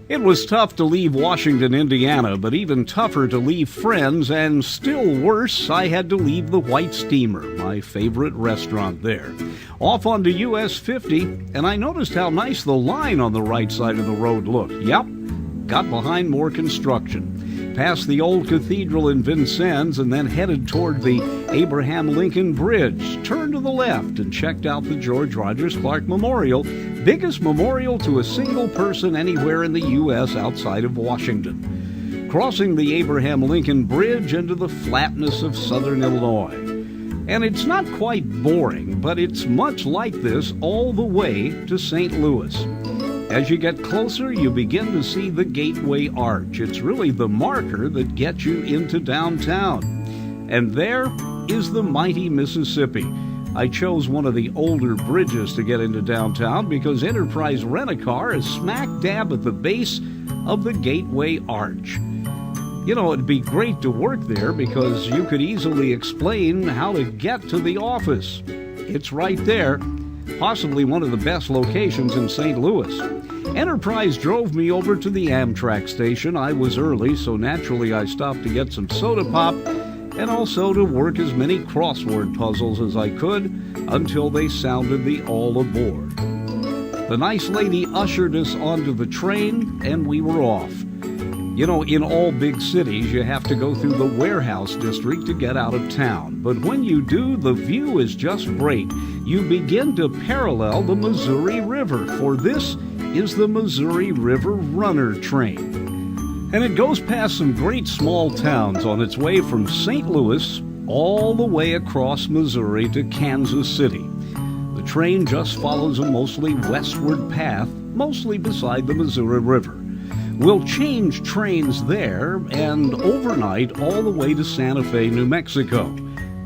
It was tough to leave Washington, Indiana, but even tougher to leave friends, and still worse, I had to leave the White Steamer, my favorite restaurant there. Off onto US 50, and I noticed how nice the line on the right side of the road looked. Yep, got behind more construction. Past the old cathedral in Vincennes and then headed toward the Abraham Lincoln Bridge. Turned to the left and checked out the George Rogers Clark Memorial, biggest memorial to a single person anywhere in the U.S. outside of Washington. Crossing the Abraham Lincoln Bridge into the flatness of southern Illinois. And it's not quite boring, but it's much like this all the way to St. Louis. As you get closer, you begin to see the Gateway Arch. It's really the marker that gets you into downtown. And there is the mighty Mississippi. I chose one of the older bridges to get into downtown because Enterprise Rent-A-Car is smack dab at the base of the Gateway Arch. You know, it'd be great to work there because you could easily explain how to get to the office. It's right there. Possibly one of the best locations in St. Louis. Enterprise drove me over to the Amtrak station. I was early, so naturally I stopped to get some soda pop and also to work as many crossword puzzles as I could until they sounded the all aboard. The nice lady ushered us onto the train and we were off. You know, in all big cities, you have to go through the warehouse district to get out of town. But when you do, the view is just great. You begin to parallel the Missouri River, for this is the Missouri River Runner train. And it goes past some great small towns on its way from St. Louis all the way across Missouri to Kansas City. The train just follows a mostly westward path, mostly beside the Missouri River. We'll change trains there and overnight all the way to Santa Fe, New Mexico.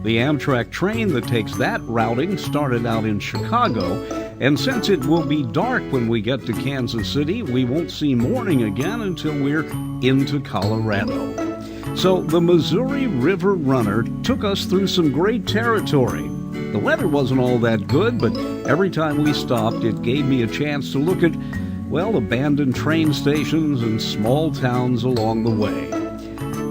The Amtrak train that takes that routing started out in Chicago, and since it will be dark when we get to Kansas City, we won't see morning again until we're into Colorado. So the Missouri River Runner took us through some great territory. The weather wasn't all that good, but every time we stopped, it gave me a chance to look at abandoned train stations and small towns along the way.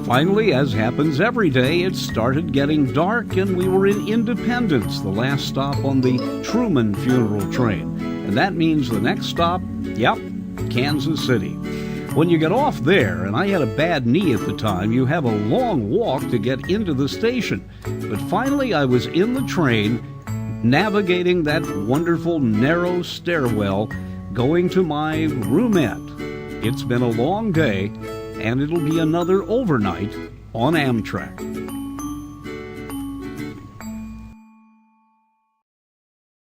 Finally, as happens every day, it started getting dark and we were in Independence, the last stop on the Truman funeral train. And that means the next stop, Kansas City. When you get off there, and I had a bad knee at the time, you have a long walk to get into the station. But finally, I was in the train, navigating that wonderful narrow stairwell, going to my roomette. It's been a long day, and it'll be another overnight on Amtrak.